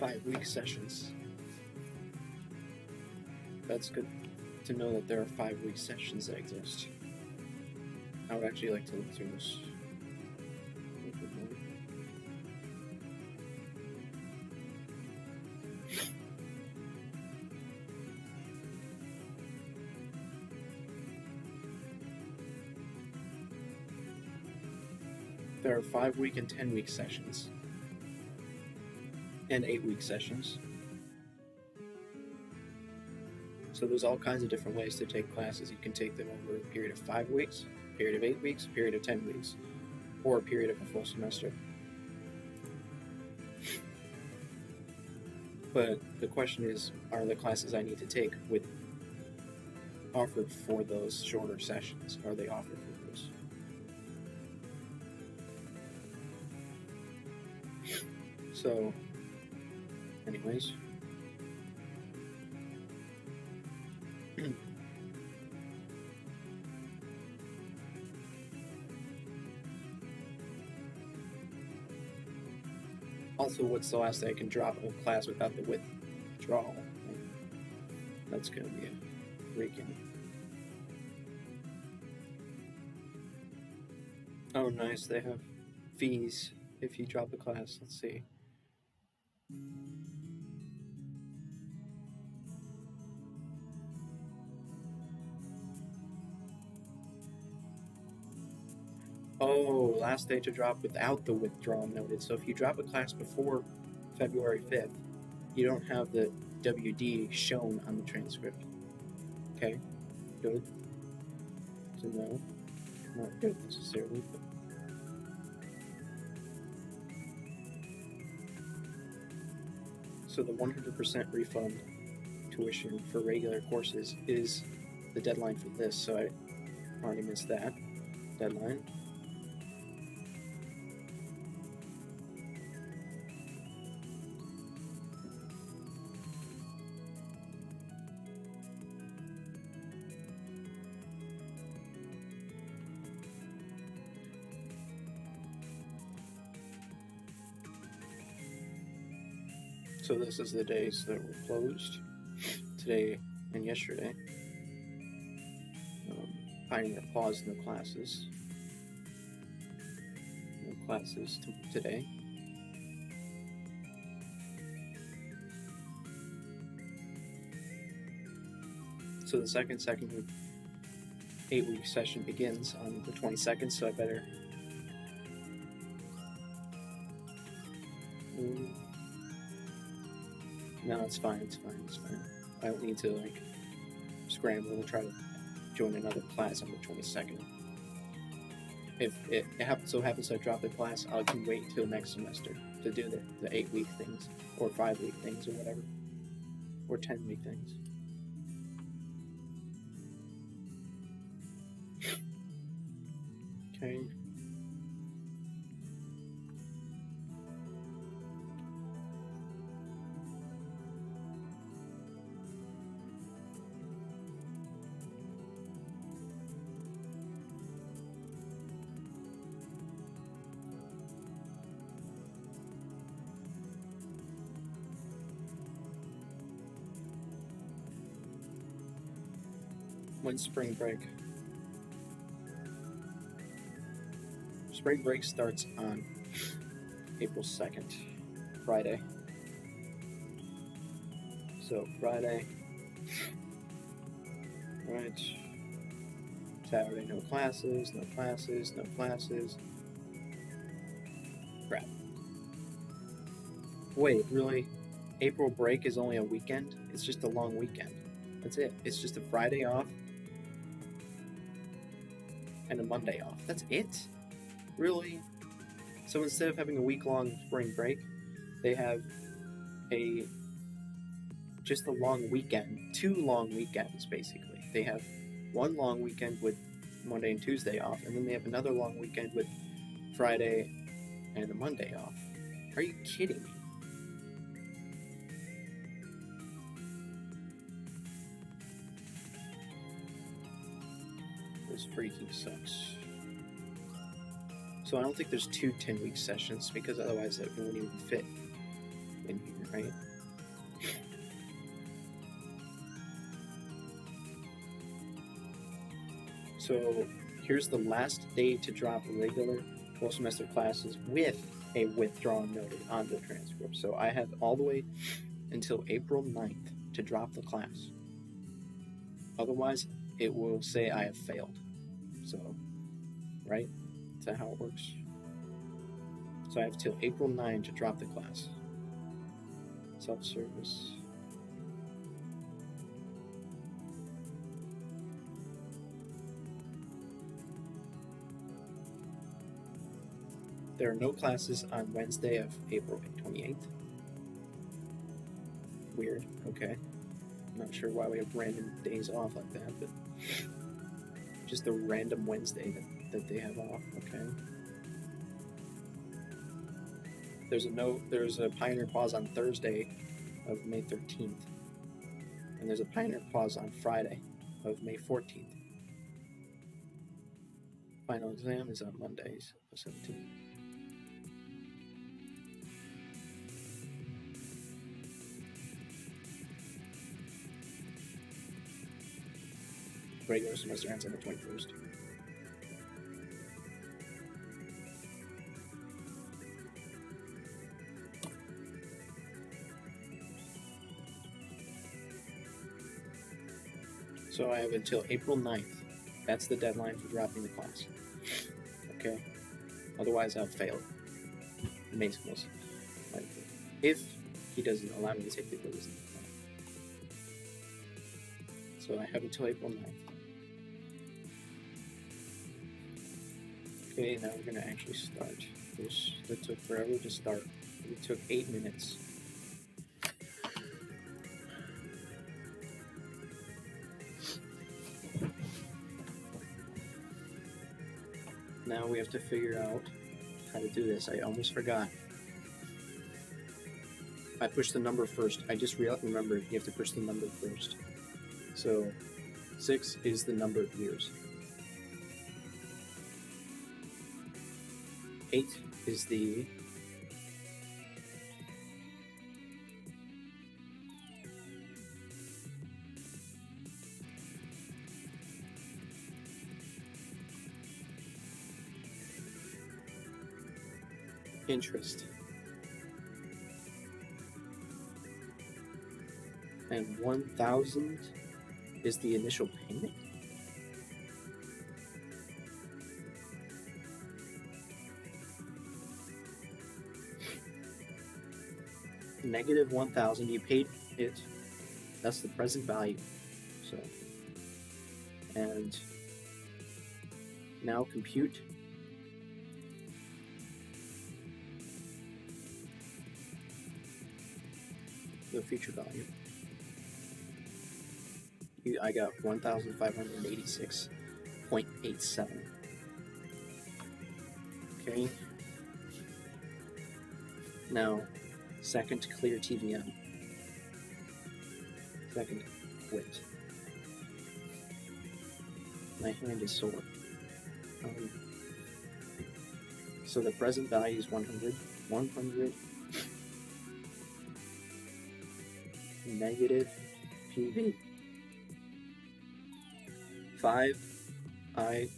5-week sessions. That's good to know that there are 5-week sessions that exist. I would actually like to look through this. There are 5-week and 10-week sessions, and 8-week sessions. So there's all kinds of different ways to take classes. You can take them over a period of 5 weeks, a period of 8 weeks, a period of 10 weeks, or a period of a full semester. But the question is, are the classes I need to take offered for those shorter sessions? Are they offered for those? So, anyways. Also, what's the last day I can drop a class without the withdrawal? That's gonna be a freaking... Oh, nice, they have fees if you drop a class. Let's see. Oh, last day to drop without the withdrawal noted. So if you drop a class before February 5th, you don't have the WD shown on the transcript. Okay, good to know. Not good necessarily, but... So the 100% refund tuition for regular courses is the deadline for this, so I already missed that deadline. So this is the days that were closed, today and yesterday. Pioneer paused no classes. No classes today. So the second 8-week session begins on the 22nd, so I better... No, it's fine, it's fine. I don't need to, scramble and try to join another class on the 22nd. If it so happens I drop a class, I can wait until next semester to do the 8-week things, or 5-week things, or whatever. Or 10-week things. Okay. When's spring break? Spring break starts on April 2nd, Friday. So Friday, right? Saturday, no classes. Crap. Wait, really? April break is only a weekend? It's just a long weekend. That's it. It's just a Friday off and a Monday off. That's it? Really? So instead of having a week-long spring break, they have just a long weekend. 2 long weekends, basically. They have one long weekend with Monday and Tuesday off, and then they have another long weekend with Friday and a Monday off. Are you kidding me? This freaking sucks. So I don't think there's 2 10-week sessions, because otherwise that wouldn't even fit in here. right? So here's the last day to drop regular full semester classes with a withdrawn noted on the transcript. So I have all the way until April 9th to drop the class. Otherwise, it will say I have failed. So, right? Is that how it works? So I have till April 9 to drop the class. Self-service. There are no classes on Wednesday of April 28th. Weird. Okay. Not sure why we have random days off like that, but just a random Wednesday that they have off. Okay. There's a Pioneer Pause on Thursday of May 13th. And there's a Pioneer Pause on Friday of May 14th. Final exam is on Mondays, 17th. Regular semester ends on the 21st. So I have until April 9th. That's the deadline for dropping the class. Okay? Otherwise, I'll fail. It makes most likely. If he doesn't allow me to take the quiz. So I have until April 9th. Okay, now we're going to actually start. That took forever to start. It took 8 minutes. Now we have to figure out how to do this. I almost forgot. I pushed the number first. I just remembered you have to push the number first. So 6 is the number of years. 8 is the interest. And 1,000 is the initial payment. Negative 1,000, you paid it. That's the present value. So, and now compute the future value. I got 1,586.87. Okay. Now, second clear TVM. Second quit. My hand is sore. So the present value is 100. 100 negative PV. 5IY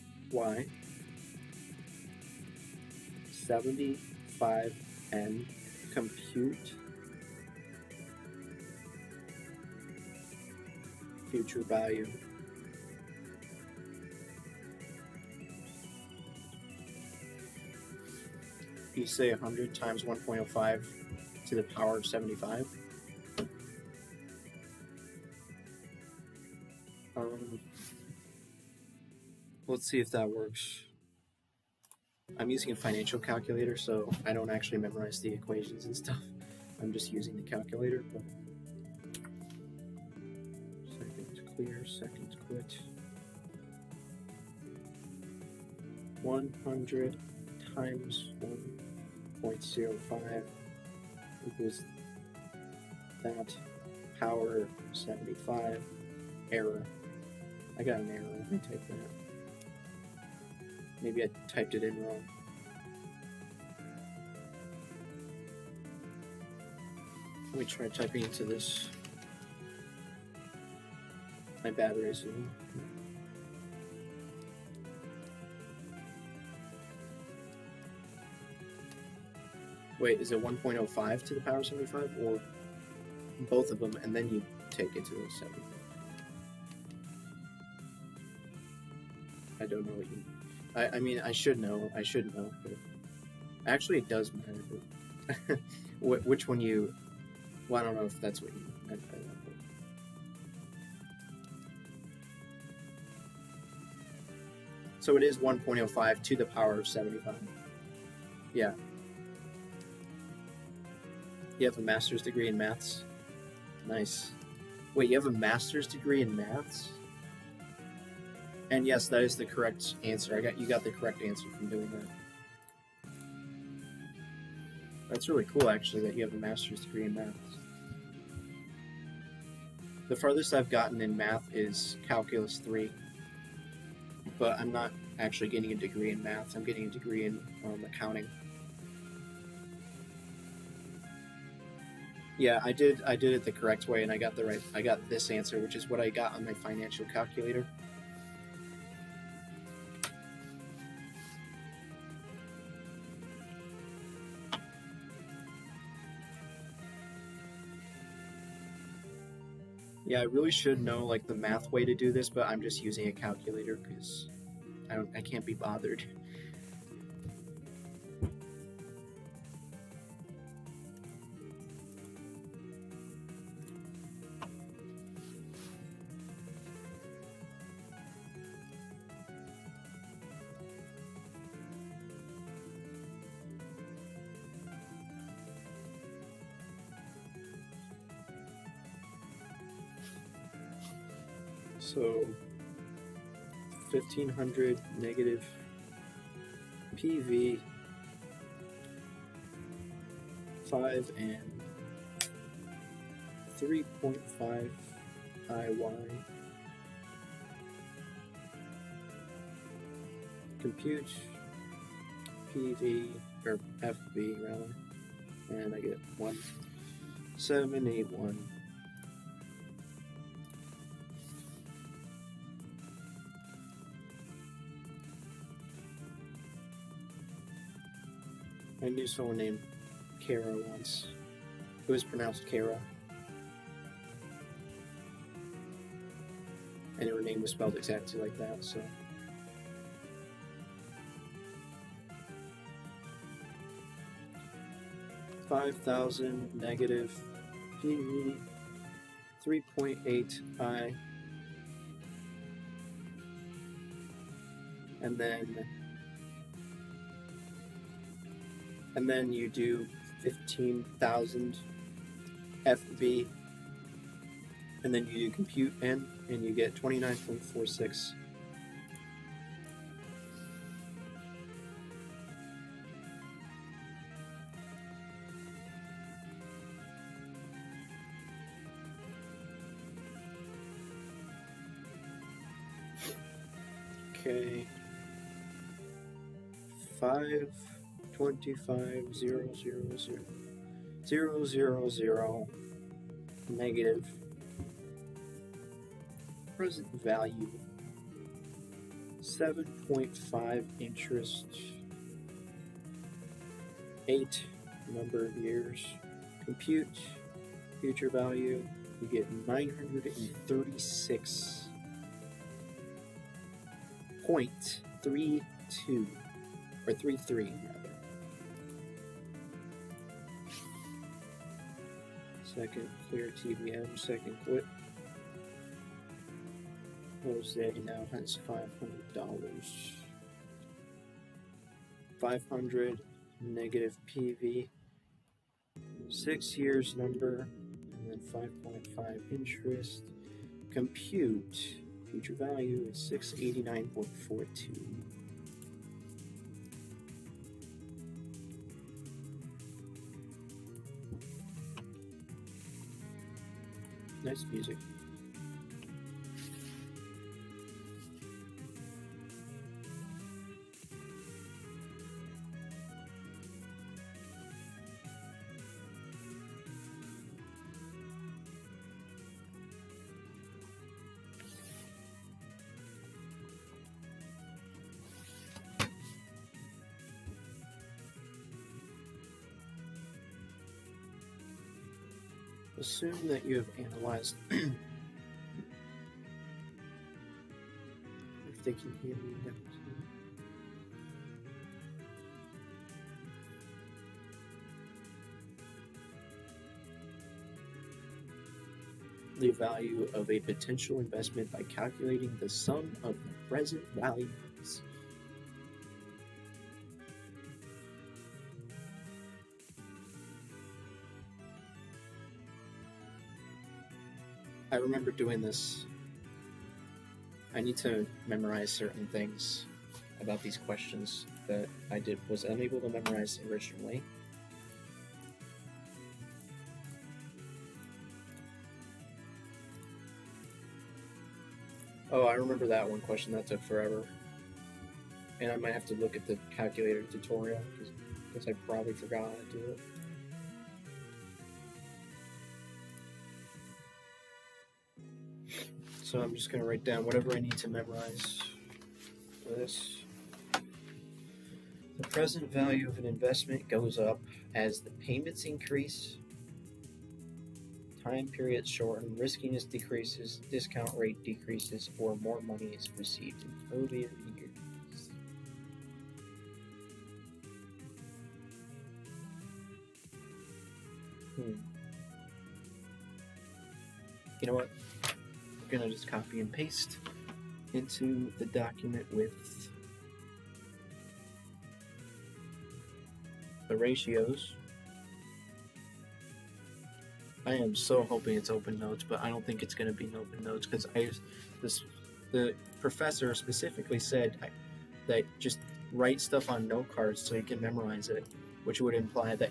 75N compute future value. You say 100 times 1.05 to the power of 75. Let's see if that works. I'm using a financial calculator, so I don't actually memorize the equations and stuff. I'm just using the calculator. But second clear, second quit. 100 times 1.05 equals that power 75. Error. I got an error. Let me type that. Maybe I typed it in wrong. Let me try typing into this. My battery is low. Wait, is it 1.05 to the power 75 or both of them and then you take it to the 70? I don't know what you mean. I mean, I should know, but actually it does matter. But which one you... Well, I don't know if that's what you meant by that. So it is 1.05 to the power of 75. Yeah. You have a master's degree in maths? Nice. Wait, you have a master's degree in maths? And yes, that is the correct answer. You got the correct answer from doing that. That's really cool, actually, that you have a master's degree in maths. The farthest I've gotten in math is Calculus 3. But I'm not actually getting a degree in math. I'm getting a degree in accounting. Yeah, I did it the correct way, and I got this answer, which is what I got on my financial calculator. Yeah, I really should know like the math way to do this, but I'm just using a calculator because I can't be bothered. So 1500 negative PV 5 and 3.5 IY. Compute PV or FV rather, and I get 1781. I knew someone named Kara once. It was pronounced Kara. And her name was spelled exactly like that, so. $5,000 negative PV 3.8 I. And then you do 15,000 FV, and then you do compute N, and you get 29.46. Okay. 525,000,000 negative present value 7.5 interest 8 number of years compute future value you get 936.32 or 33 rather. Second clear TVM, second quit. Jose now has $500. 500 negative PV, 6 years number, and then 5.5 interest. Compute future value is 689.42. Nice music. Assume that you have analyzed. If they can hear me now. The value of a potential investment by calculating the sum of the present values. I remember doing this. I need to memorize certain things about these questions that I was unable to memorize originally. Oh, I remember that one question. That took forever. And I might have to look at the calculator tutorial because I probably forgot how to do it. So I'm just going to write down whatever I need to memorize for this. The present value of an investment goes up as the payments increase, time periods shorten, riskiness decreases, discount rate decreases, or more money is received in earlier years. You know what? We're going to just copy and paste into the document with the ratios. I am so hoping it's open notes, but I don't think it's going to be in open notes because the professor specifically said that just write stuff on note cards so you can memorize it, which would imply that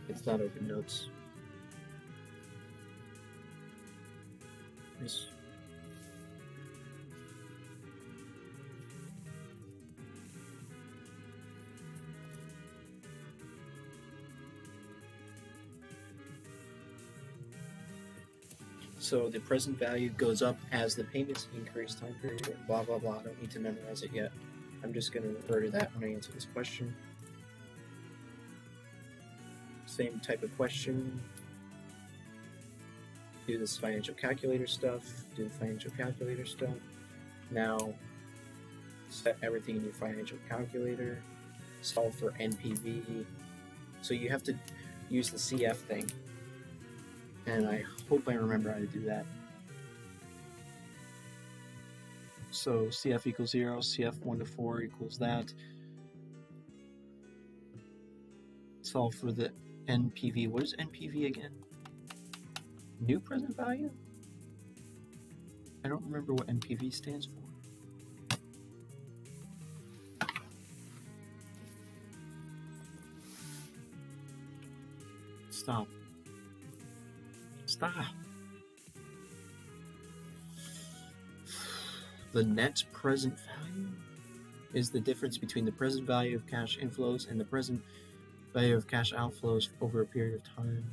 it's not open notes. Yes. So the present value goes up as the payments increase, time period, blah, blah, blah. I don't need to memorize it yet. I'm just going to refer to that when I answer this question. Same type of question. Do this financial calculator stuff. Do the financial calculator stuff. Now, set everything in your financial calculator. Solve for NPV. So you have to use the CF thing. And I hope I remember how to do that. So CF equals 0, CF 1 to 4 equals that. Solve for the NPV. What is NPV again? New present value? I don't remember what NPV stands for. Stop. The net present value is the difference between the present value of cash inflows and the present value of cash outflows over a period of time.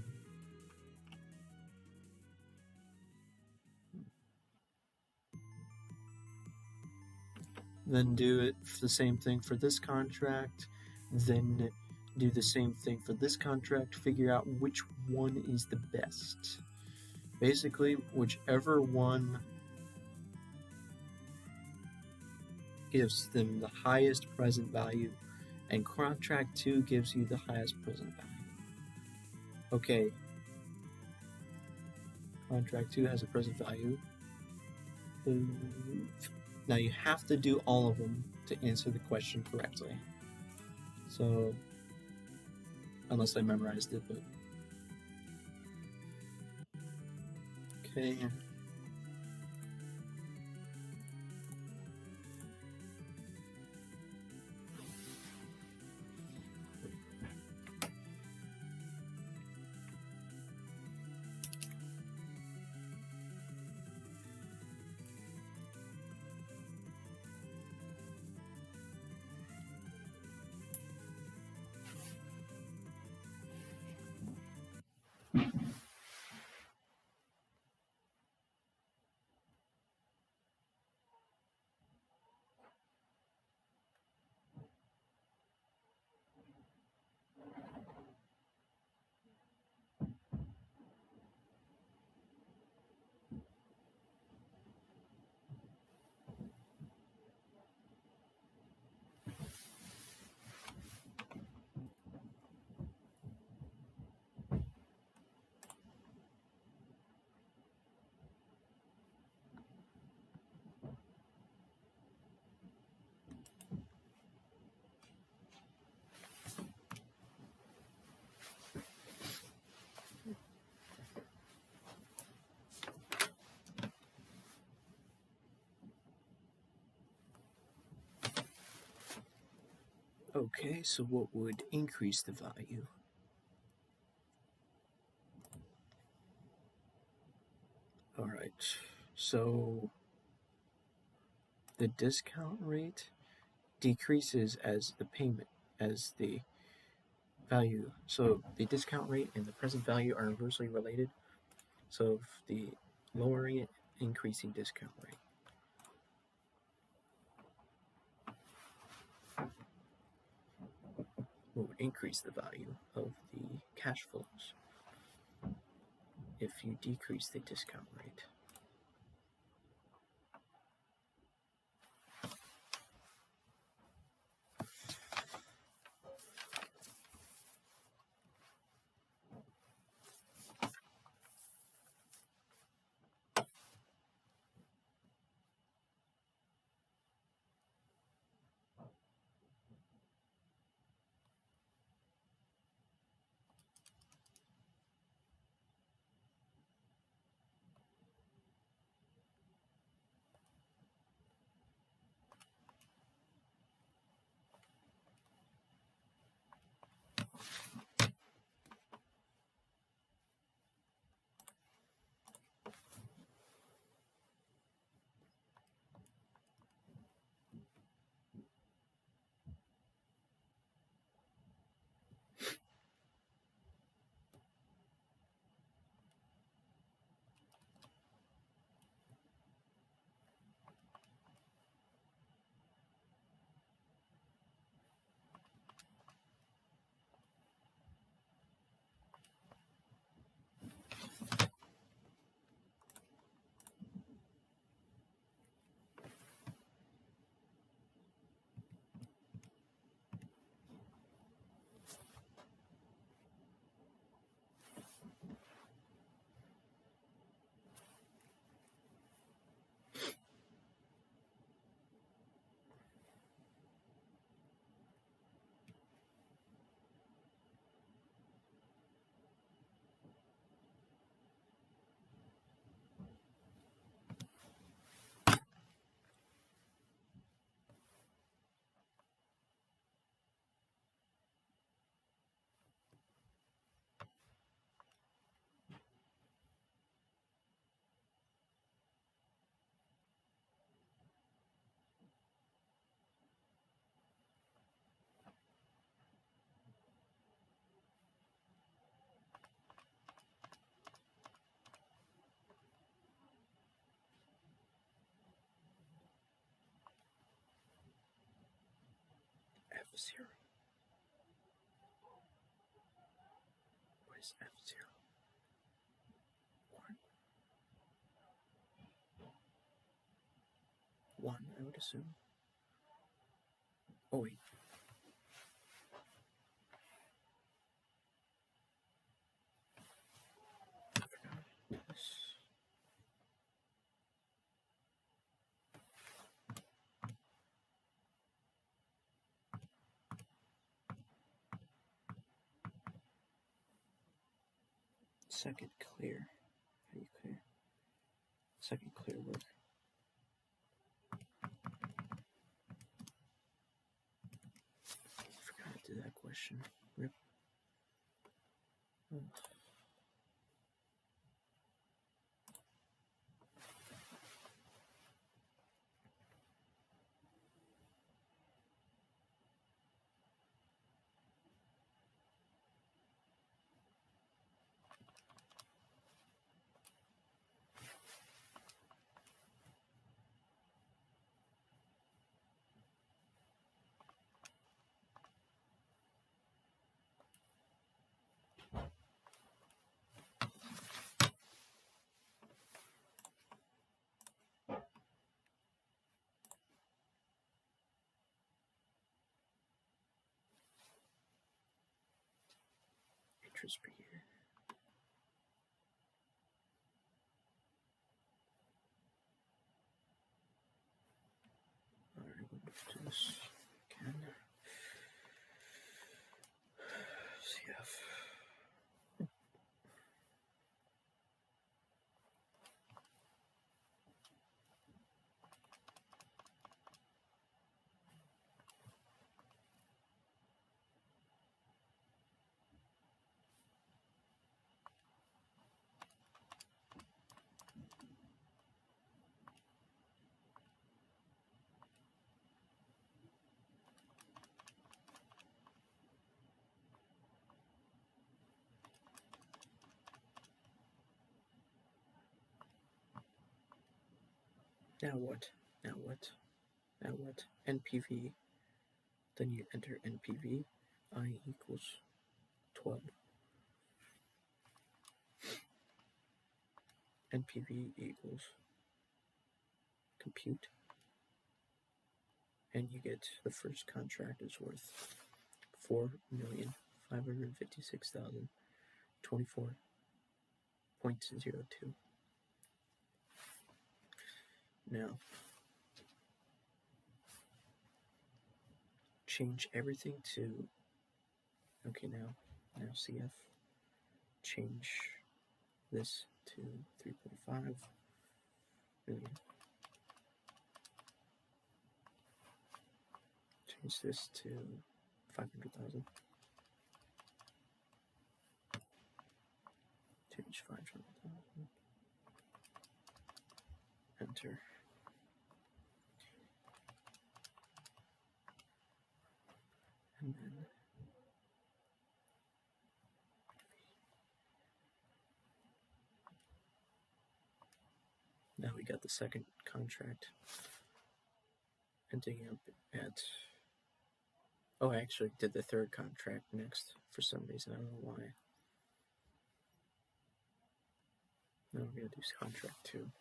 Then do it the same thing for this contract, then do the same thing for this contract, figure out which one is the best. Basically, whichever one gives them the highest present value, and contract 2 gives you the highest present value. Okay. Contract 2 has a present value. Now you have to do all of them to answer the question correctly. So, unless I memorized it, but... Okay. Okay, so what would increase the value? Alright, so the discount rate decreases as the payment, as the value. So the discount rate and the present value are inversely related. So if the lowering it, increasing discount rate. Will increase the value of the cash flows if you decrease the discount rate. F0. What is F0? 1. 1, I would assume. Oh, wait. I forgot this. Second clear. How do you clear? Second clear work. I forgot to do that question. Rip. Oh. Interest per year. Alright, we'll do this again. CF. Now what? Now what? Now what? NPV. Then you enter NPV. I equals 12. NPV equals compute. And you get the first contract is worth 4,556,024.02. Now, change everything to, okay, now CF, change this to 3.5 million. Change this to 500,000. Change 500,000. Enter. And then now we got the second contract ending up at, oh, I actually did the third contract next for some reason. I don't know why. Now we're going to do contract 2.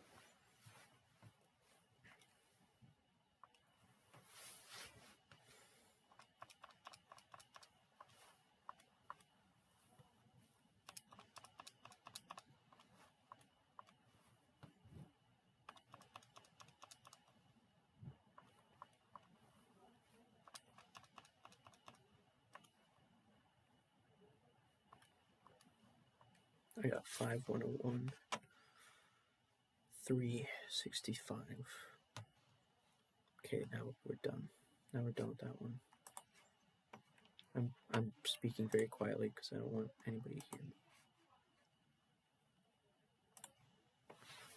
I got 5,101, 365. Okay, now we're done. Now we're done with that one. I'm speaking very quietly because I don't want anybody to hear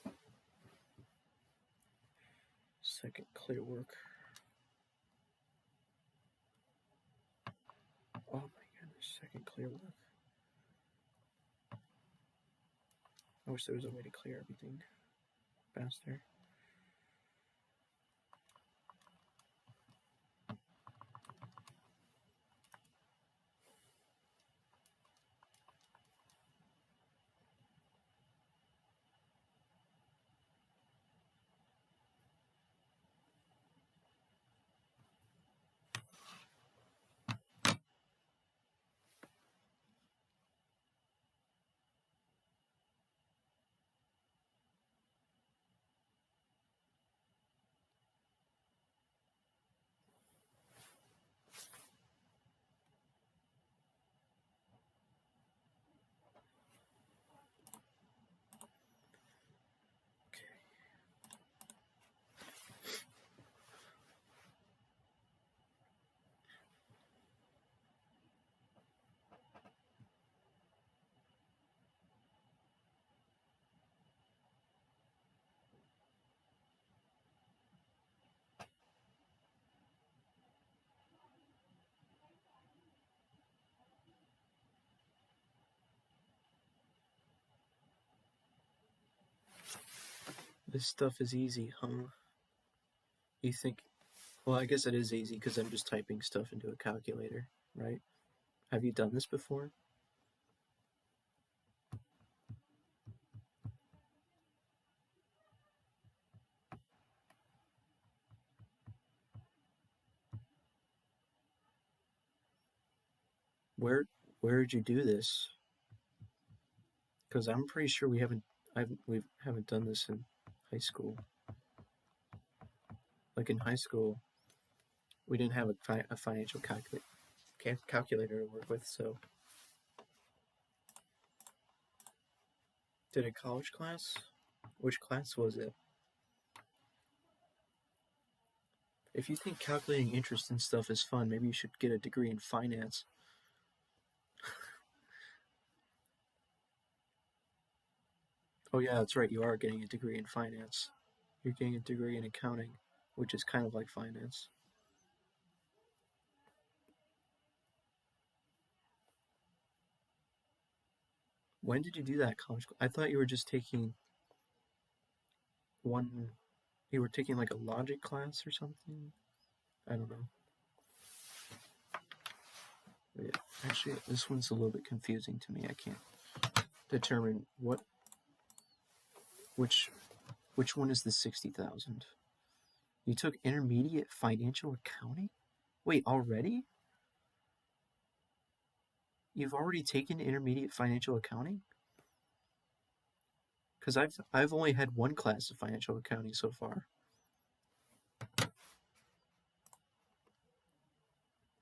me. Second clear work. Oh my goodness, second clear work. I wish there was a way to clear everything faster. This stuff is easy, huh? You think, well, I guess it is easy because I'm just typing stuff into a calculator, right? Have you done this before? Where did you do this? Because I'm pretty sure we haven't done this in high school. Like in high school, we didn't have a financial calculator to work with. So, did a college class? Which class was it? If you think calculating interest and stuff is fun, maybe you should get a degree in finance. Oh yeah, that's right. You are getting a degree in finance. You're getting a degree in accounting, which is kind of like finance. When did you do that college? I thought you were just taking one You were taking like a logic class or something? I don't know. Yeah, actually, this one's a little bit confusing to me. I can't determine which one is the 60,000. You took intermediate financial accounting? Wait, already? You've already taken intermediate financial accounting? Because I've only had one class of financial accounting so far.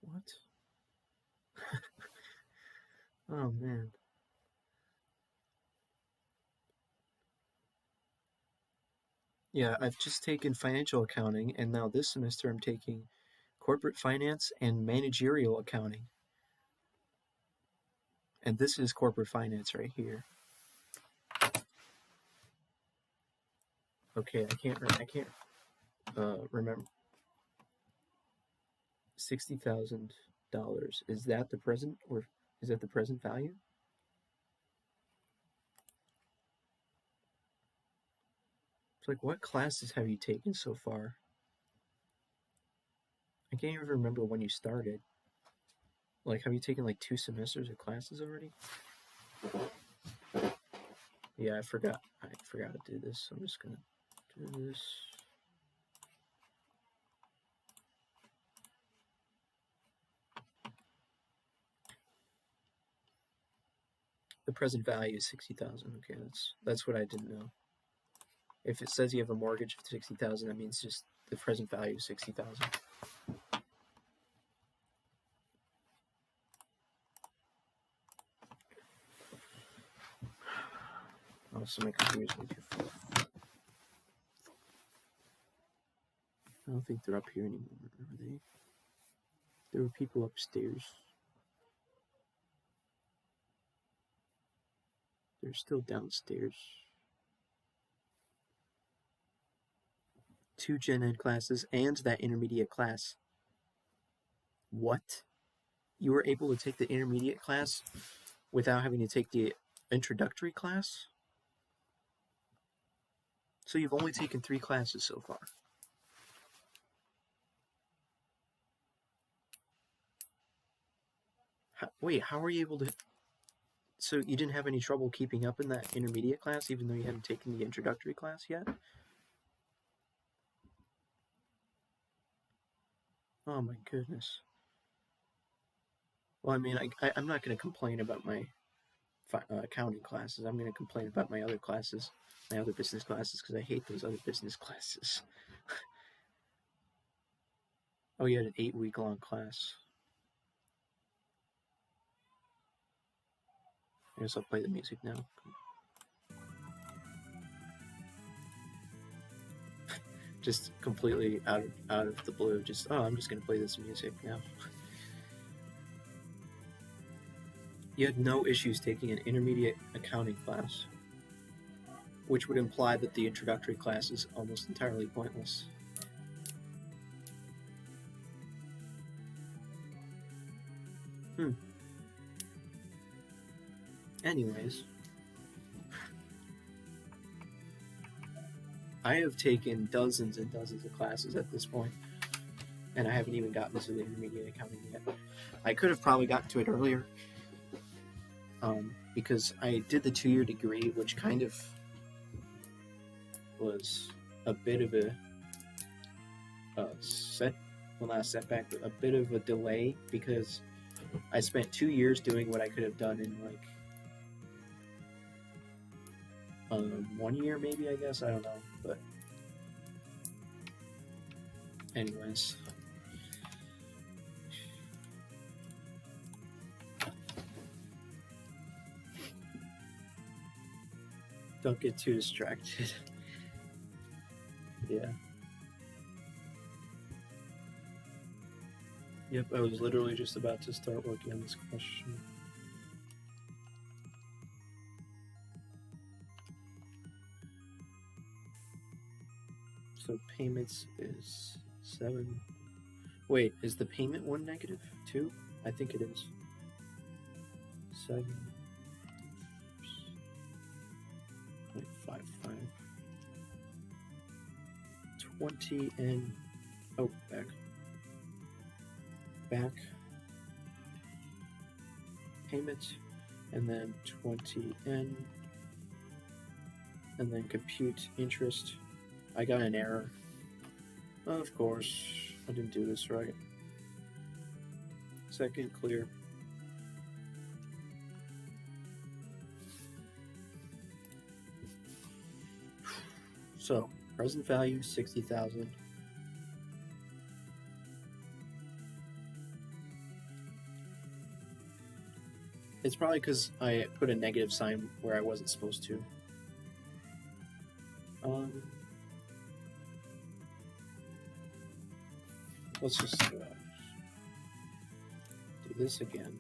What? Oh man. Yeah, I've just taken financial accounting, and now this semester I'm taking corporate finance and managerial accounting. And this is corporate finance right here. Okay, I can't remember. $60,000. Is that the present, or is that the present value? It's like, what classes have you taken so far? I can't even remember when you started. Like, have you taken like 2 semesters of classes already? Yeah, I forgot to do this. I'm just gonna do this. The present value is 60,000. Okay, that's what I didn't know. If it says you have a mortgage of 60,000, that means just the present value is 60,000. Oh, so my computer's way too full. I don't think they're up here anymore, are they? There were people upstairs. They're still downstairs. 2 Gen Ed classes and that intermediate class. What? You were able to take the intermediate class without having to take the introductory class? So you've only taken 3 classes so far. Wait, how were you able to... So you didn't have any trouble keeping up in that intermediate class, even though you hadn't taken the introductory class yet? Oh my goodness. Well, I mean, I'm not going to complain about my accounting classes. I'm going to complain about my other classes, my other business classes, because I hate those other business classes. Oh, you had an 8-week-long class. I guess I'll play the music now. Just completely out of the blue. Just, oh, I'm just going to play this music now. You had no issues taking an intermediate accounting class, which would imply that the introductory class is almost entirely pointless. Anyways, I have taken dozens and dozens of classes at this point, and I haven't even gotten to the intermediate accounting yet. I could have probably gotten to it earlier, because I did the 2-year degree, which kind of was a bit of a setback, but a bit of a delay, because I spent 2 years doing what I could have done in like 1 year, maybe, I guess. I don't know, but anyways. Don't get too distracted. Yeah. Yep, I was literally just about to start working on this question. So payments is 7. Wait, is the payment one negative 2? I think it is. 7.55. 20 and oh, back payment, and then 20N, and then compute interest. I got an error. Of course, I didn't do this right. Second clear. So, present value 60,000. It's probably because I put a negative sign where I wasn't supposed to. Let's just do this again.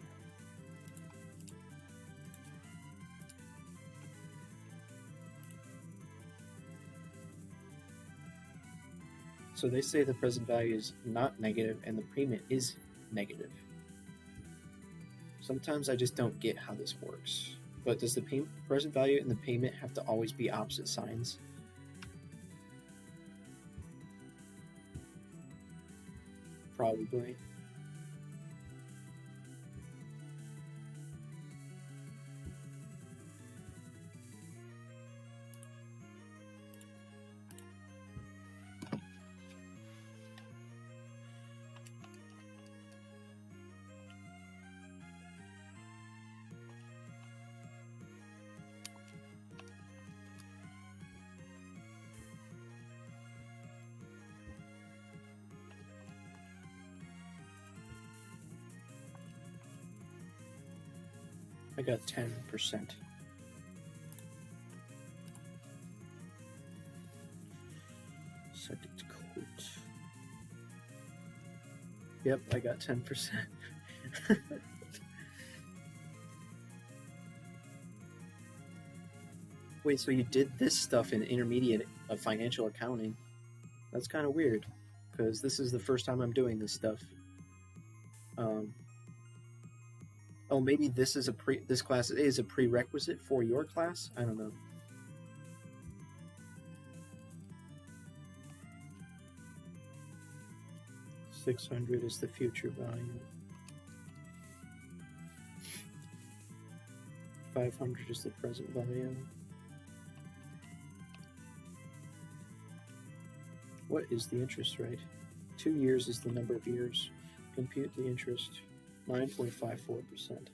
So they say the present value is not negative and the payment is negative. Sometimes I just don't get how this works. But does the present value and the payment have to always be opposite signs? Probably. I got 10%. Second quote. Yep, I got 10%. Wait, so you did this stuff in intermediate of financial accounting? That's kind of weird, because this is the first time I'm doing this stuff. Oh, maybe this is this class is a prerequisite for your class? I don't know. $600 is the future value. 500 is the present value. What is the interest rate? 2 years is the number of years. Compute the interest. 9.54%.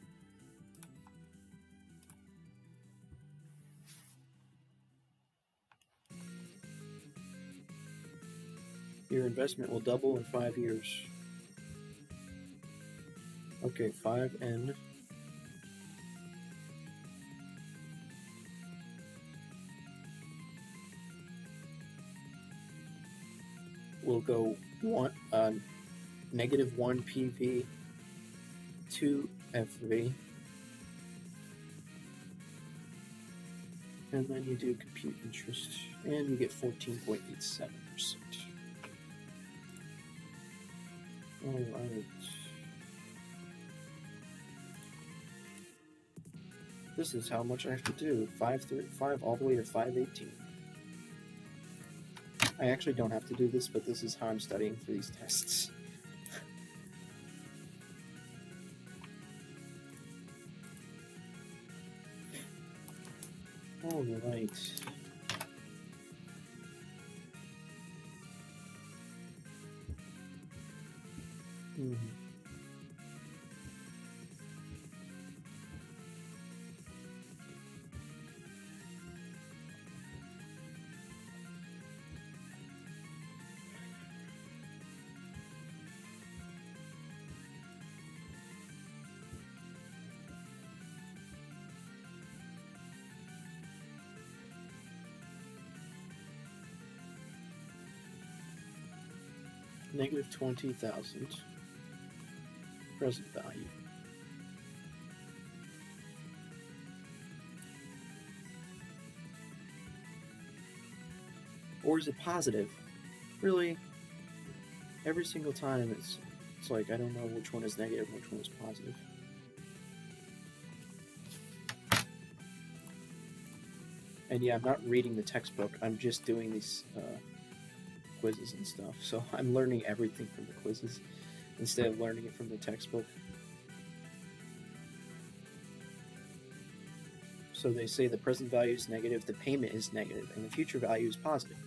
Your investment will double in 5 years. Okay, 5N. We'll go negative 1 PV, 2 FV, and then you do compute interest, and you get 14.87%. All right. This is how much I have to do. 535 all the way to 518. I actually don't have to do this, but this is how I'm studying for these tests. All right. Negative 20,000 present value. Or is it positive? Really? Every single time it's like I don't know which one is negative and which one is positive. And yeah, I'm not reading the textbook. I'm just doing these quizzes and stuff. So I'm learning everything from the quizzes instead of learning it from the textbook. So they say the present value is negative, the payment is negative, and the future value is positive.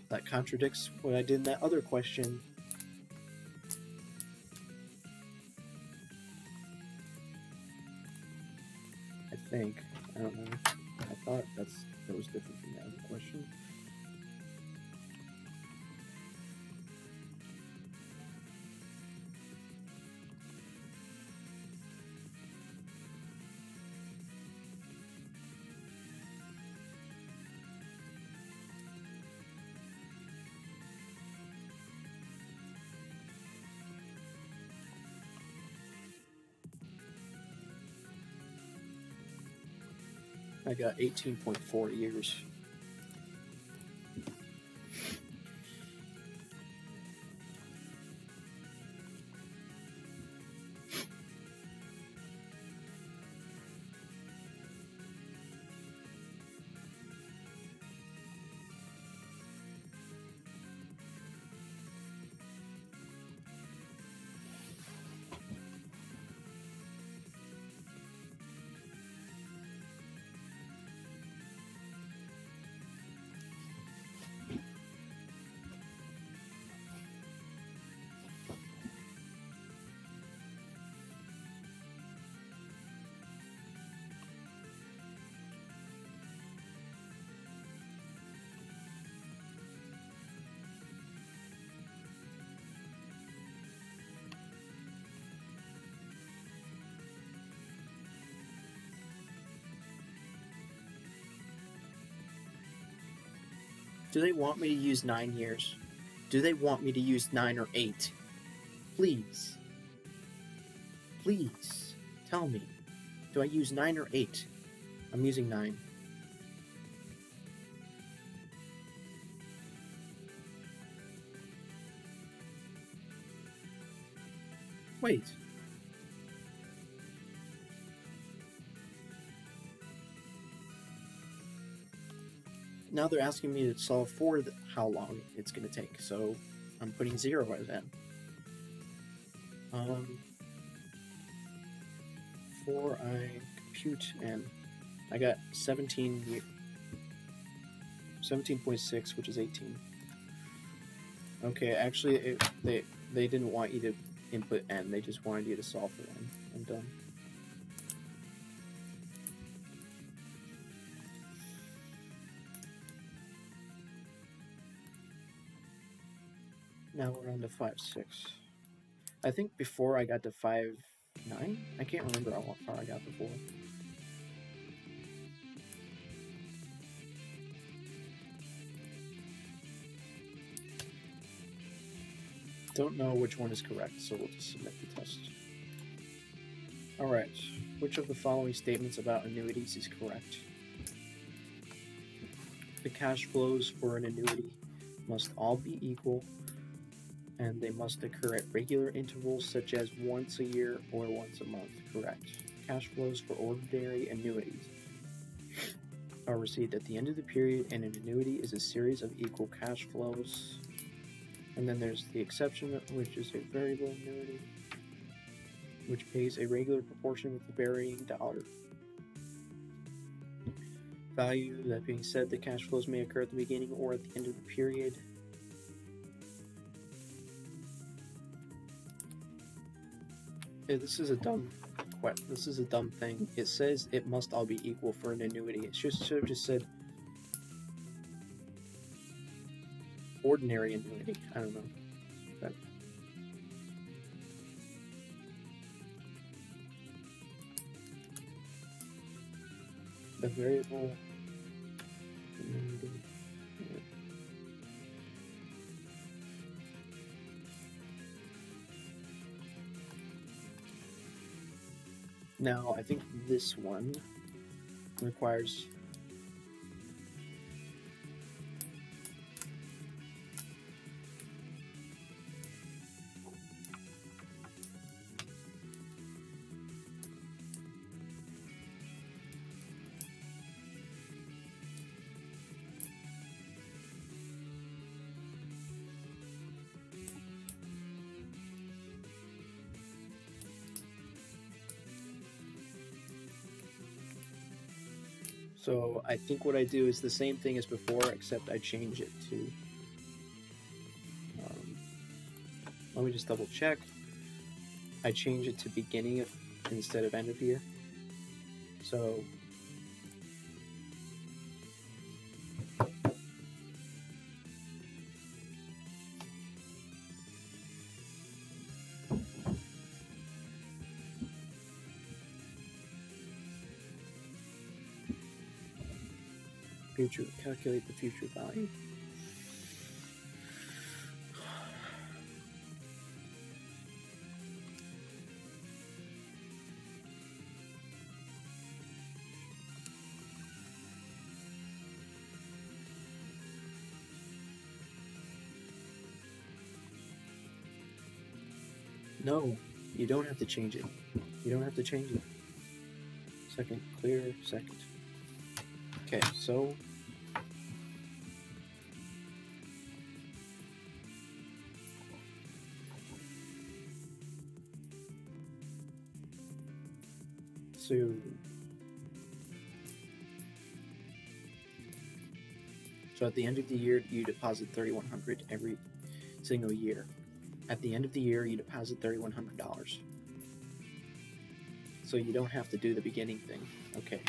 That contradicts what I did in that other question. I think. I don't know. I thought that was different from the other question. I got 18.4 years. Do they want me to use 9 years? Do they want me to use 9 or 8? Please. Please. Tell me. Do I use 9 or 8? I'm using 9. Wait. Now they're asking me to solve for how long it's going to take, so I'm putting 0 by then. 4 I compute, and I got 17.6, which is 18. Okay, actually, they didn't want you to input n, they just wanted you to solve for n. I'm done. Now we're on to 5.6. I think before I got to 5.9? I can't remember how far I got before. Don't know which one is correct, so we'll just submit the test. Alright, which of the following statements about annuities is correct? The cash flows for an annuity must all be equal, and they must occur at regular intervals such as once a year or once a month. Correct. Cash flows for ordinary annuities are received at the end of the period, and an annuity is a series of equal cash flows. And then there's the exception, which is a variable annuity, which pays a regular proportion with the varying dollar value. That being said, the cash flows may occur at the beginning or at the end of the period. This is a dumb thing. It says it must all be equal for an annuity. It should have just said ordinary annuity. I don't know. But the variable annuity. Now, I think this one requires So I think what I do is the same thing as before, except I change it to. Let me just double check. I change it to beginning of instead of end of year. So future, calculate the future value. No, you don't have to change it. You don't have to change it. Second, clear, second. Okay, so so at the end of the year, you deposit $3,100 every single year. At the end of the year, you deposit $3,100. So you don't have to do the beginning thing. Okay.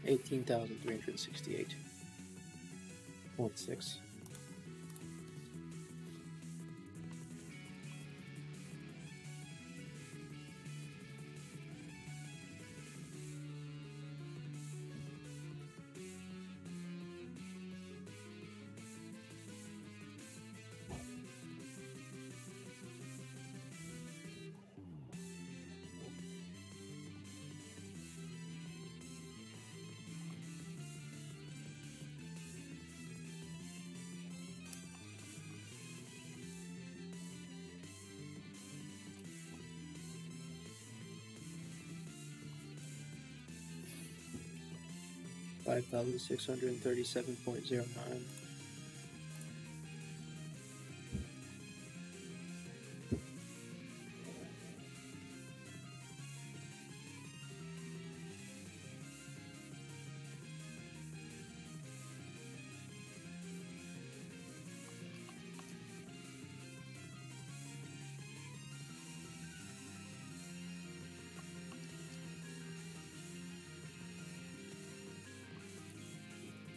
$18,368.6. $5,637.09.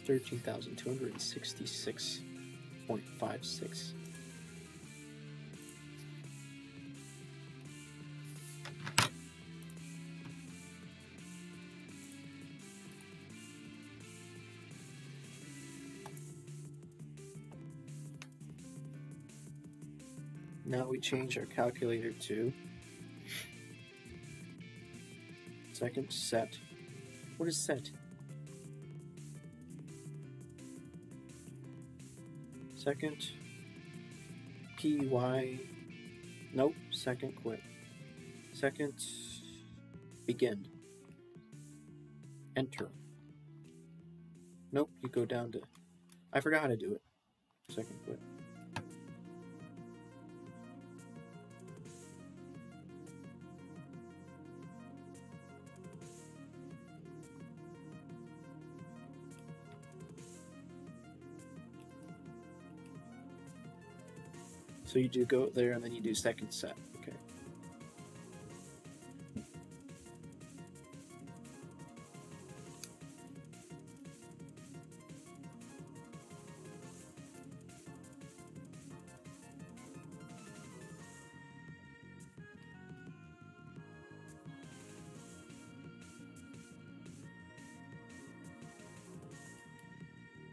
$13,266.56. Now we change our calculator to second set. What is set? Second PY. Nope. Second quit. Second begin. Enter. Nope. You go down to. I forgot how to do it. Second quit. So you do go there and then you do second set. Okay.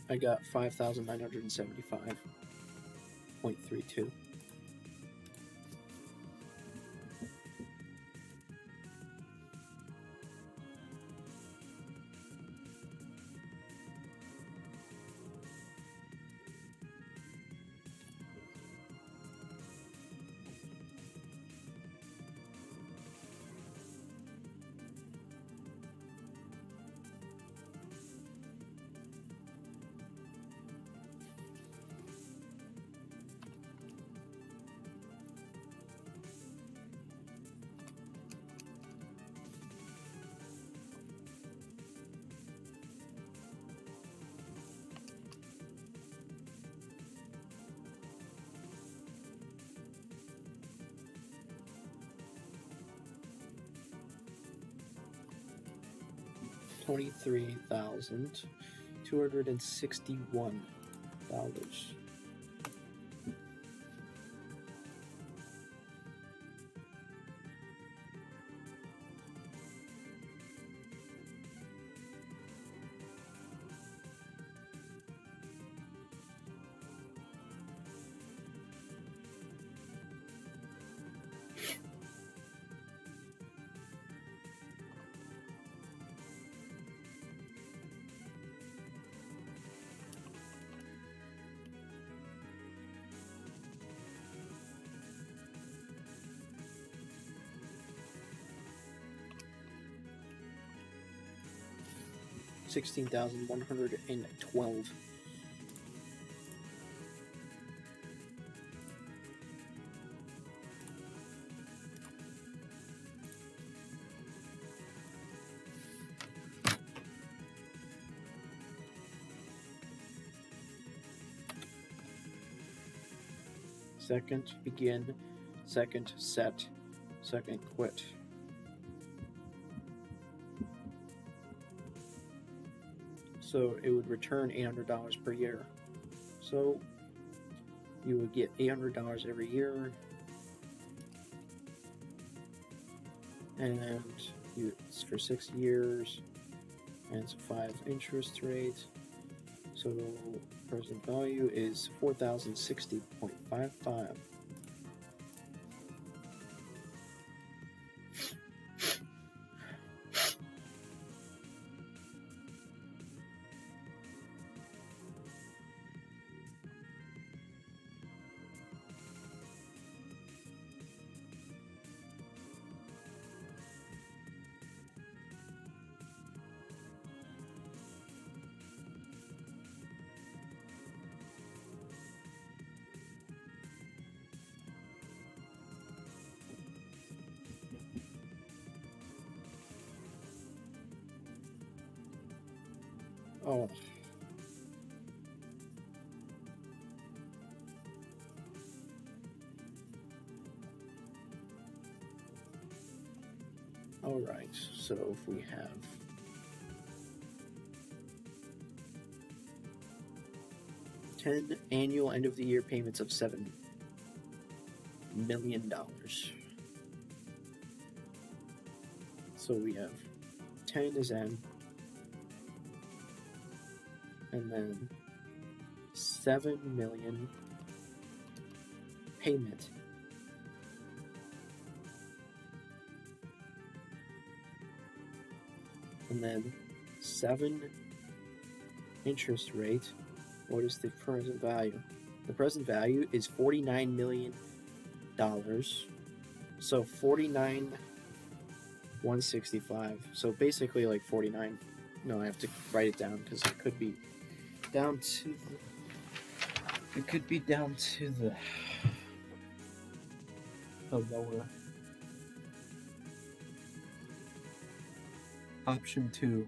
I got 5,975.32. $23,261. $16,112. Second begin, second set, second quit. So it would return $800 per year. So you would get $800 every year, and it's for 6 years, and it's a 5 interest rate. So present value is 4,060.55. Oh. All right, so if we have annual end of the year payments of $7 million. So we have 10 is N, and then 7 million payment. And then 7 interest rate. What is the present value? The present value is $49 million. So 49,165. So basically like 49. No, I have to write it down because it could be down to the lower option 2.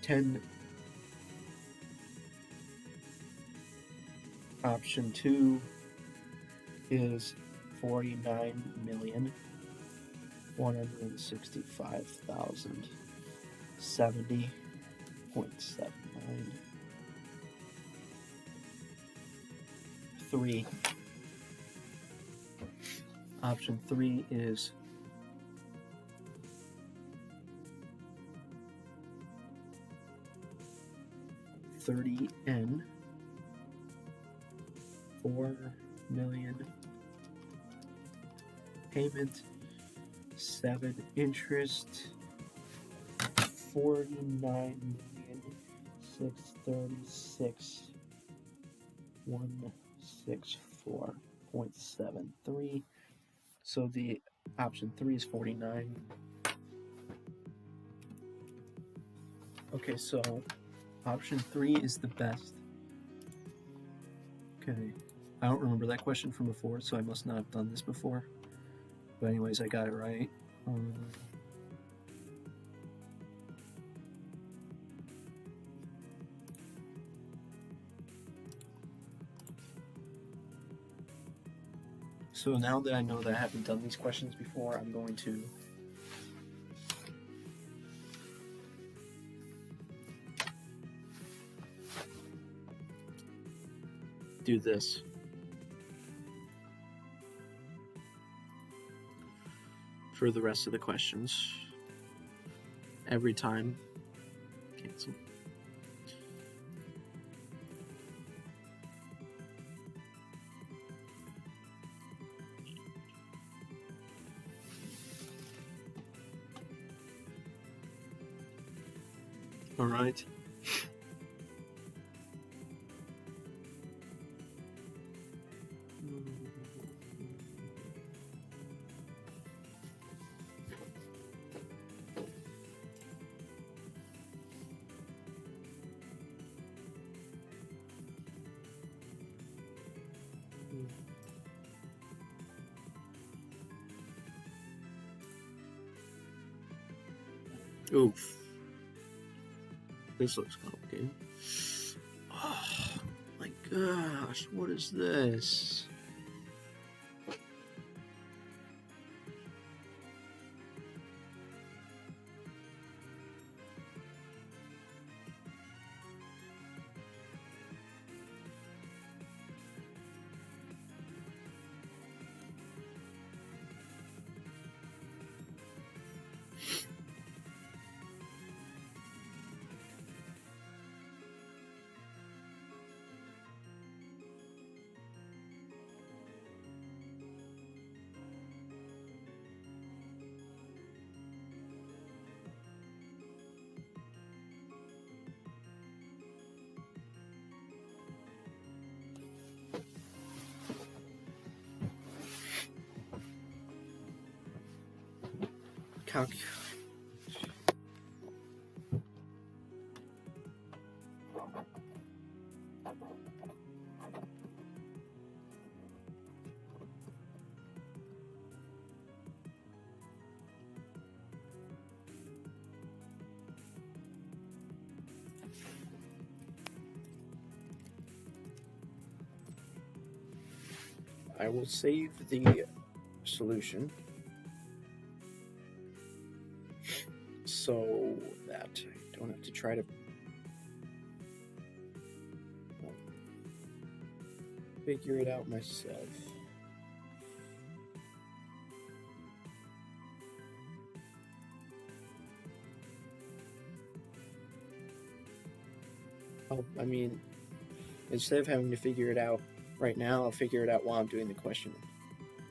10. Option 2 is 49,165,070.79. 3. Option 3 is 30N, 4 million payment, 7 interest, 49,636,164.73. So the option 3 is 49. Okay, so option 3 is the best. Okay, I don't remember that question from before, so I must not have done this before. But anyways, I got it right. So now that I know that I haven't done these questions before, I'm going to do this. For the rest of the questions. Every time. Cancel. All right. Oof. This looks complicated. Oh my gosh, what is this? I will save the solution so that I don't have to try to figure it out myself. I mean, instead of having to figure it out right now, I'll figure it out while I'm doing the question.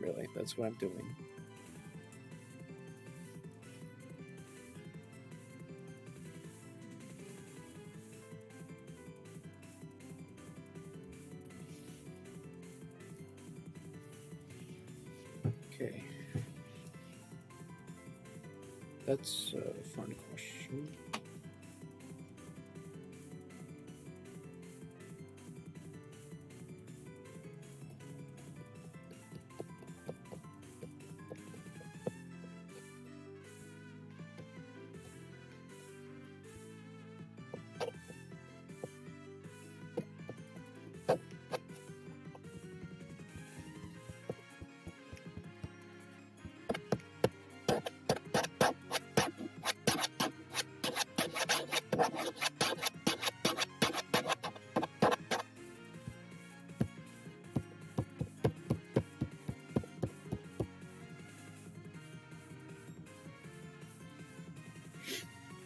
Really, that's what I'm doing. Okay. That's a fun question.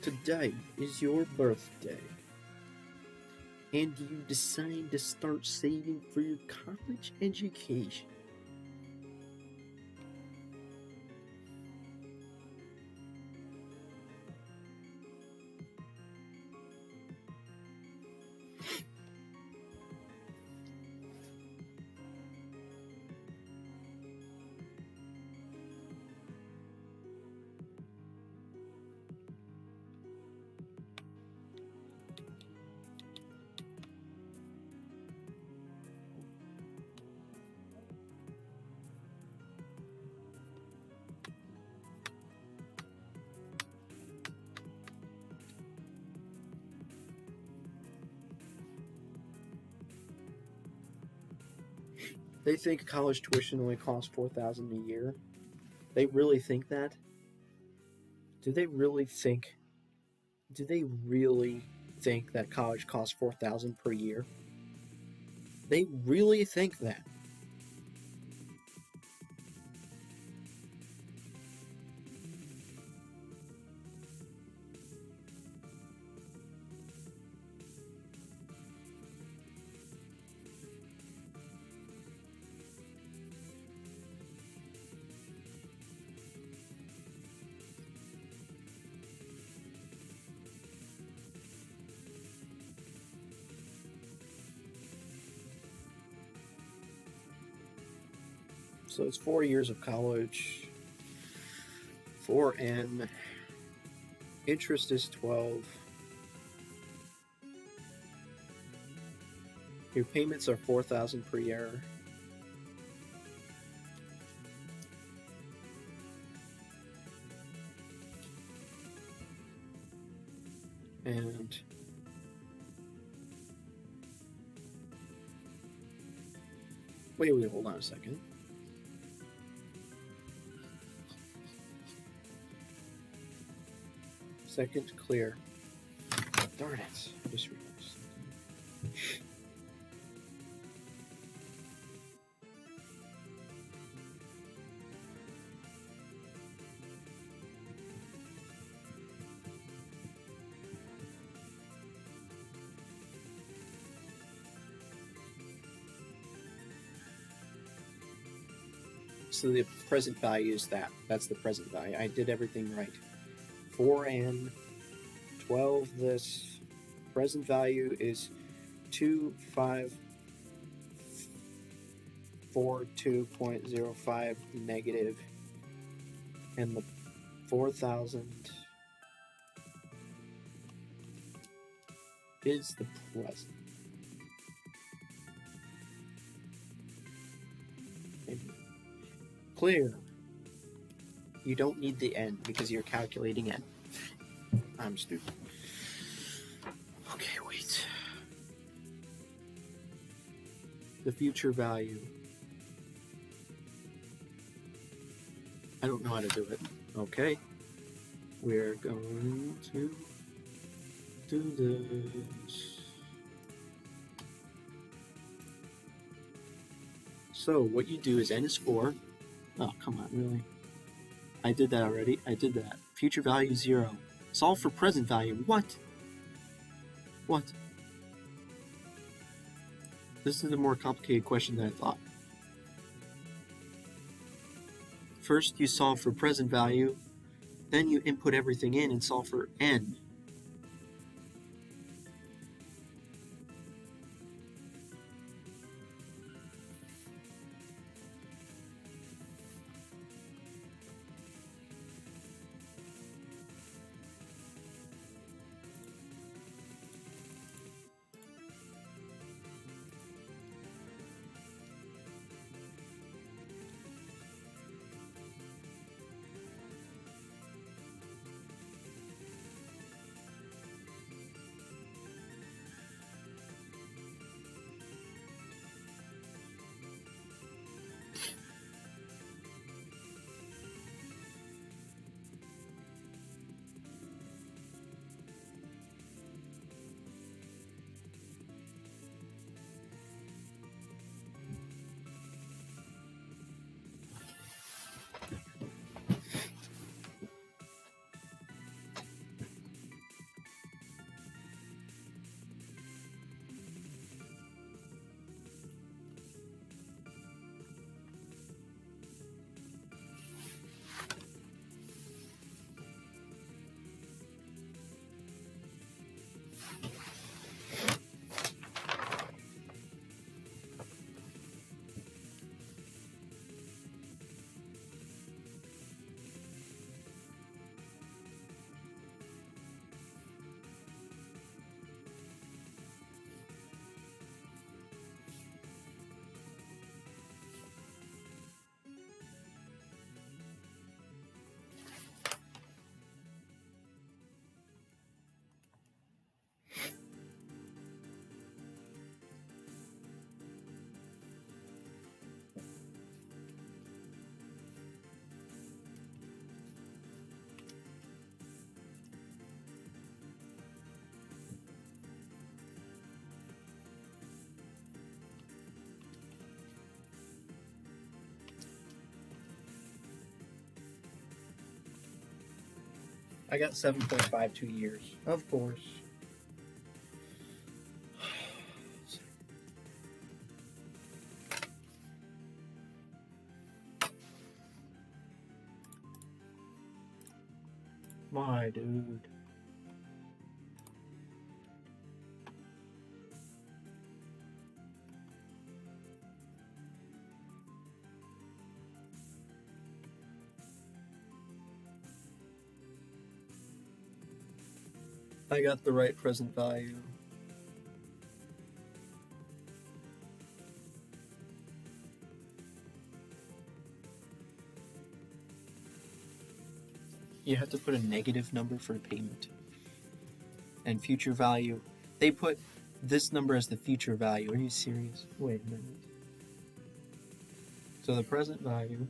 Today is your birthday. and you decide to start saving for your college education. They think college tuition only costs $4,000 a year. They really think that? Do they really think? Do they really think that college costs $4,000 per year? They really think that? So it's 4 years of college. 4N. Interest is 12. Your payments are $4,000 per year. And wait, hold on a second. Second clear. Darn it. I just realized. So the present value is that. That's the present value. I did everything right. 4N, 12 this. Present value is 2542.05 negative. And the 4,000 is the present. Clear. You don't need the n because you're calculating n. I'm stupid. Okay, wait. The future value. I don't know how to do it. Okay. We're going to do this. So what you do is n is 4. Oh, come on, really? I did that already. I did that. Future value 0. Solve for present value. What? What? This is a more complicated question than I thought. First, you solve for present value. Then you input everything in and solve for n. I got 7.52 years. Of course. My dude. I got the right present value. You have to put a negative number for payment. And future value, they put this number as the future value. Are you serious? Wait a minute. So the present value,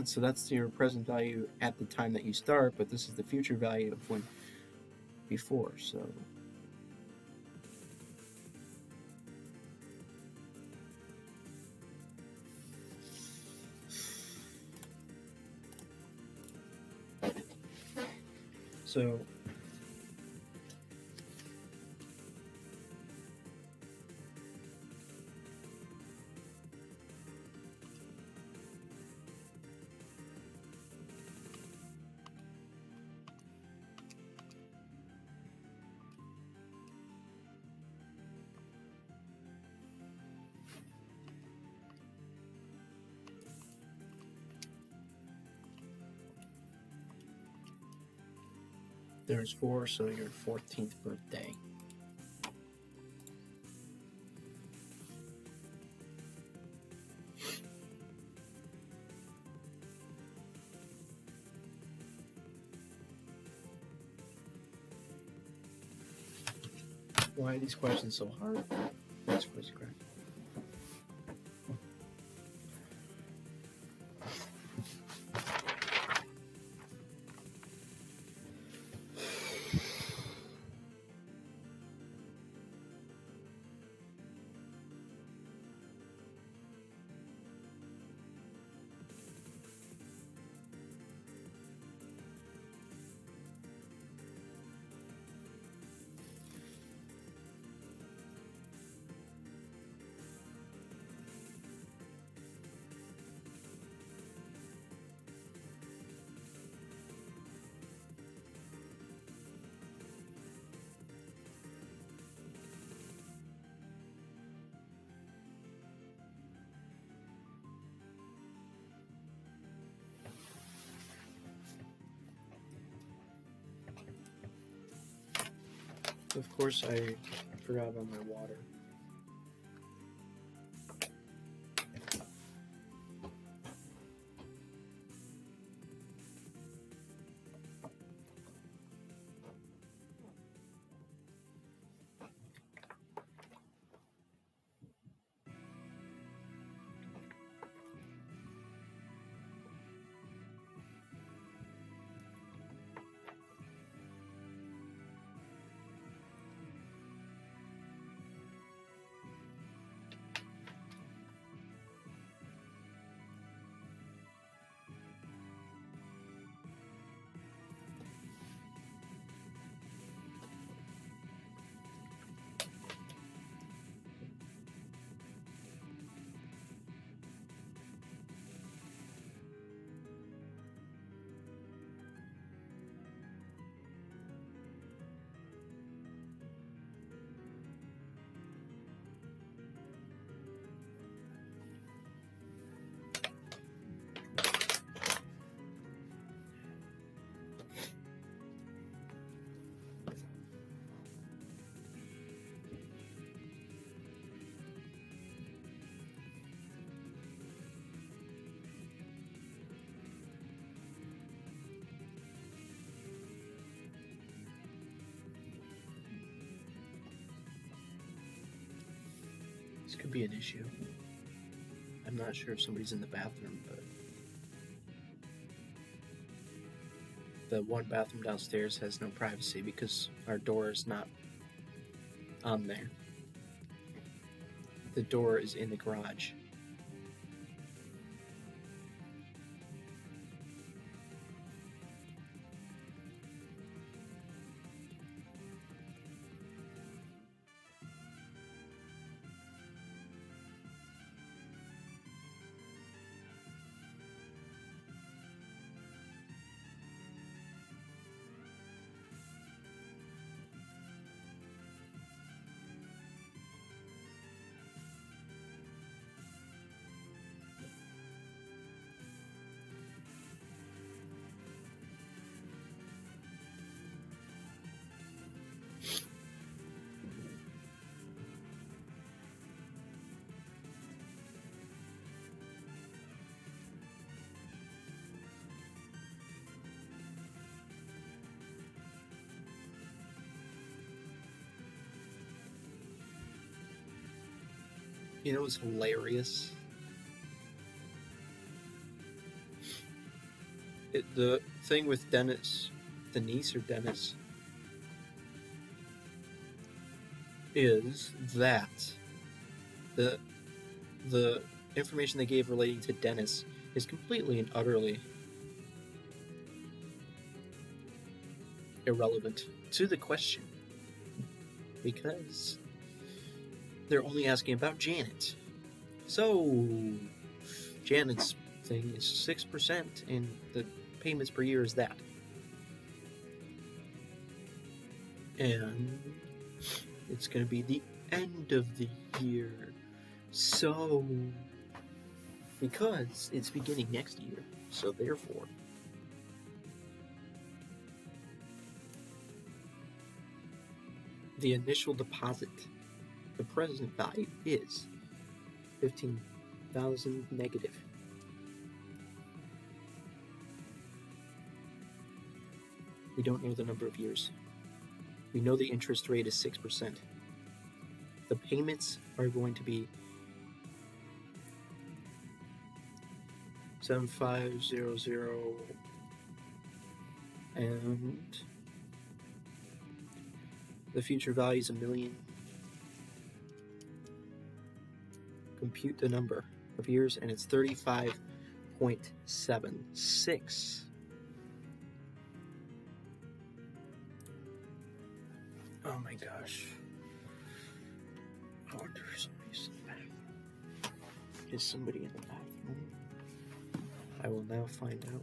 so that's your present value at the time that you start, but this is the future value of when before, so. So there's 4, so your 14th birthday. Why are these questions so hard? That's crazy crap. Of course, I forgot about my water. This could be an issue. I'm not sure if somebody's in the bathroom, but the one bathroom downstairs has no privacy because our door is not on there. The door is in the garage. You know what's hilarious? The thing with Dennis is that the information they gave relating to Dennis is completely and utterly irrelevant to the question, because they're only asking about Janet. So Janet's thing is 6%, and the payments per year is that. And it's going to be the end of the year. So, because it's beginning next year, so therefore, the initial deposit, the present value is 15,000 negative. We don't know the number of years. We know the interest rate is 6%. The payments are going to be 7500, and the future value is $1 million. Compute the number of years, and it's 35.76. Oh my gosh. I wonder if somebody's in the bathroom. Is somebody in the bathroom? I will now find out.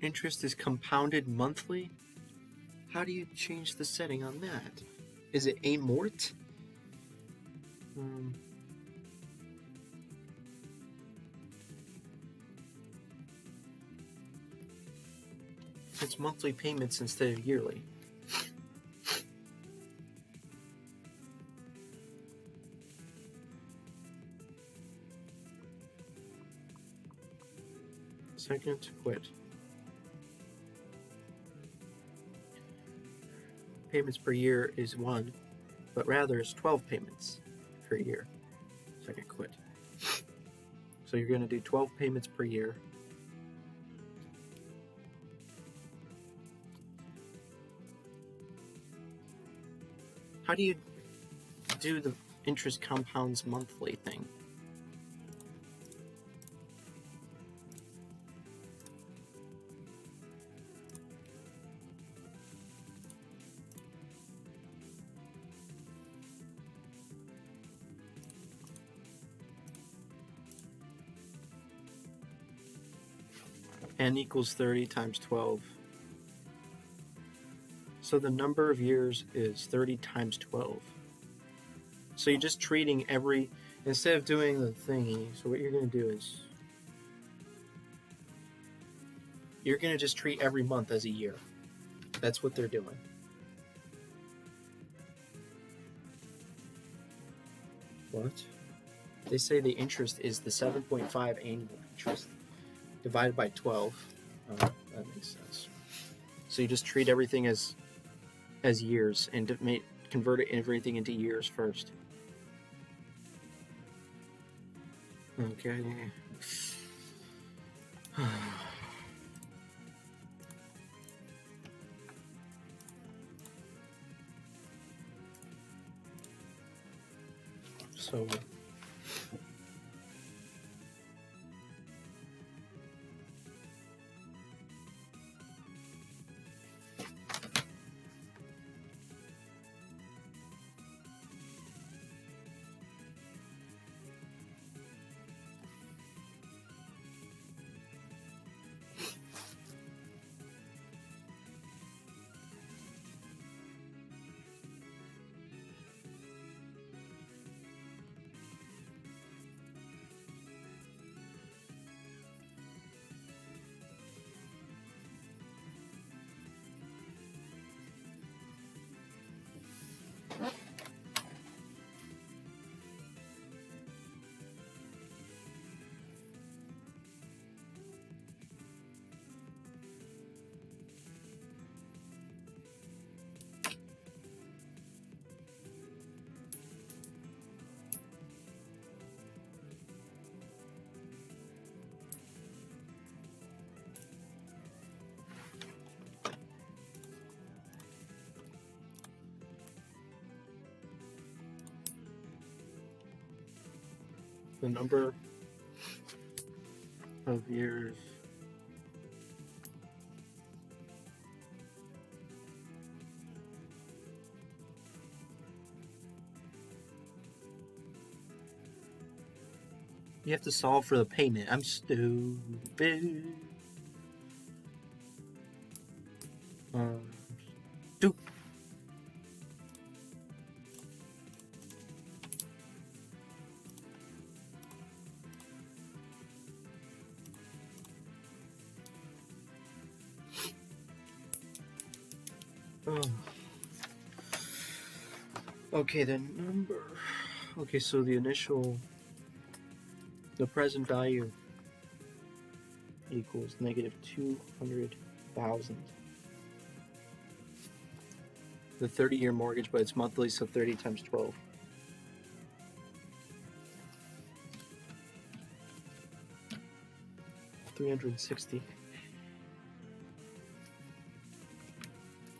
Interest is compounded monthly? How do you change the setting on that? Is it amort? It's monthly payments instead of yearly. Second, quit. Payments per year is 1, but rather it's 12 payments per year. Second, quit. So you're going to do 12 payments per year. How do you do the interest compounds monthly thing? N equals 30 times 12. So the number of years is 30 times 12. So you're just treating every, instead of doing the thingy, so what you're going to do is, you're going to just treat every month as a year. That's what they're doing. What? They say the interest is the 7.5 annual interest divided by 12. Oh, that makes sense. So you just treat everything as years and convert everything into years first. Okay. So the number of years you have to solve for the payment. I'm stupid. Stupid. Okay, the number. Okay, so the present value equals negative 200,000. The 30-year mortgage, but it's monthly, so 30 times 12. $360.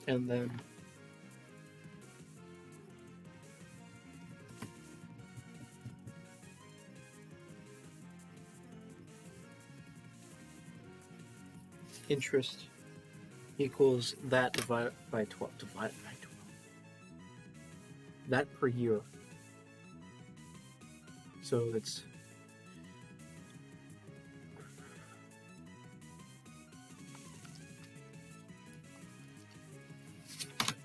And then interest equals that divided by 12. That per year. So it's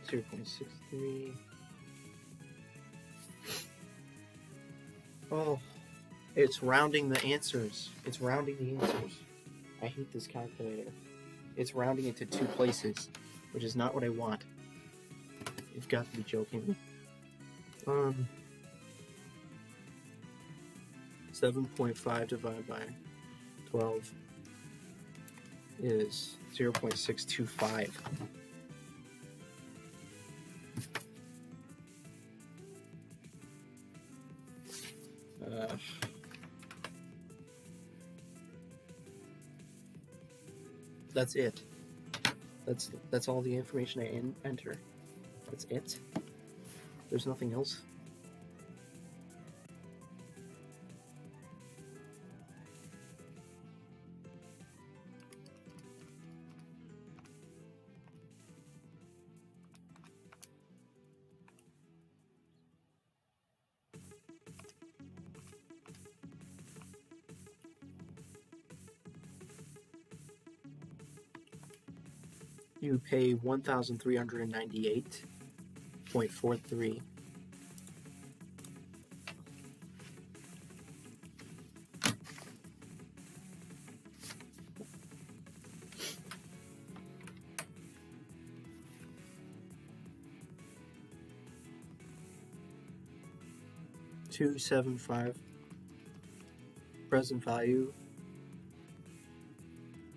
0.63. Oh, it's rounding the answers. It's rounding the answers. I hate this calculator. It's rounding it to 2 places, which is not what I want. You've got to be joking me. 7.5 divided by 12 is 0.625. That's it. That's all the information I enter. That's it. There's nothing else. You pay $1,398.43. $275 present value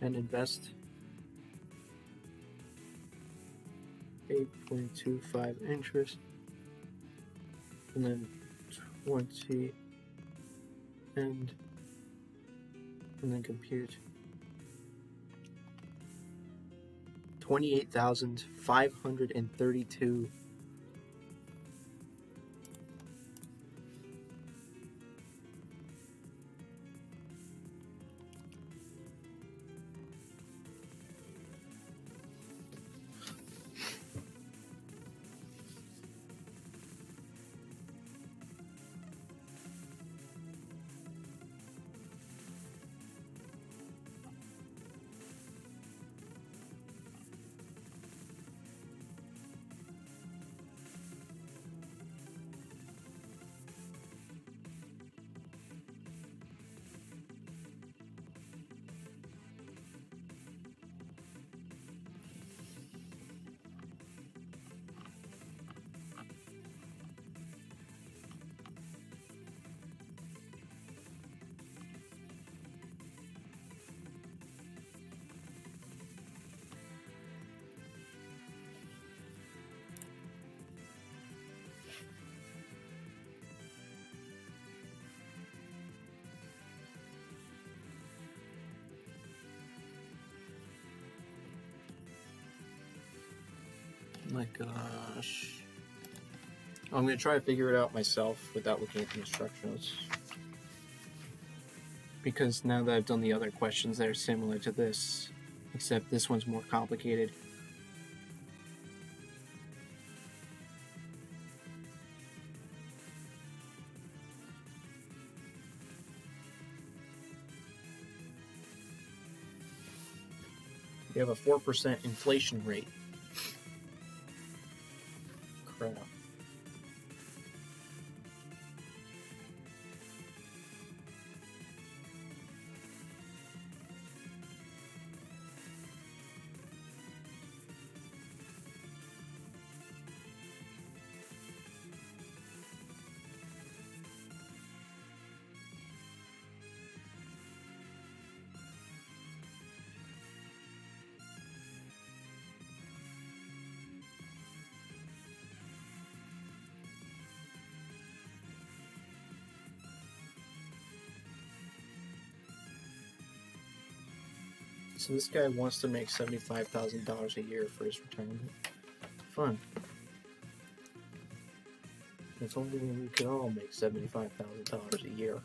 and invest 8.25 interest, and then 20 and then compute 28,532. My gosh. I'm going to try to figure it out myself without looking at the instructions. Because now that I've done the other questions that are similar to this, except this one's more complicated. You have a 4% inflation rate. Crap. So this guy wants to make $75,000 a year for his retirement. Fun. If only we could all make $75,000 a year.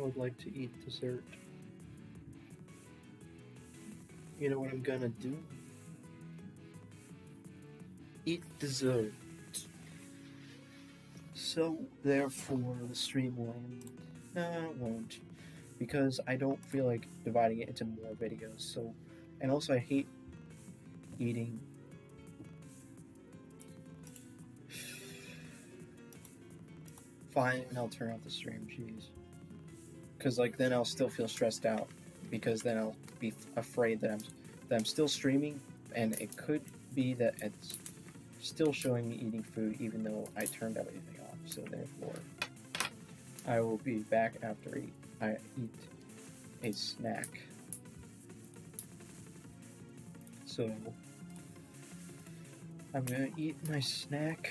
would like to eat dessert. You know what I'm gonna do? Eat dessert. So, therefore, the stream will end. No, it won't. Because I don't feel like dividing it into more videos. So, and also I hate eating. Fine, I'll turn off the stream, jeez. Because like then I'll still feel stressed out. Because then I'll be afraid that I'm still streaming, and it could be that it's still showing me eating food even though I turned everything off. So therefore, I will be back after I eat a snack. So I'm gonna eat my snack.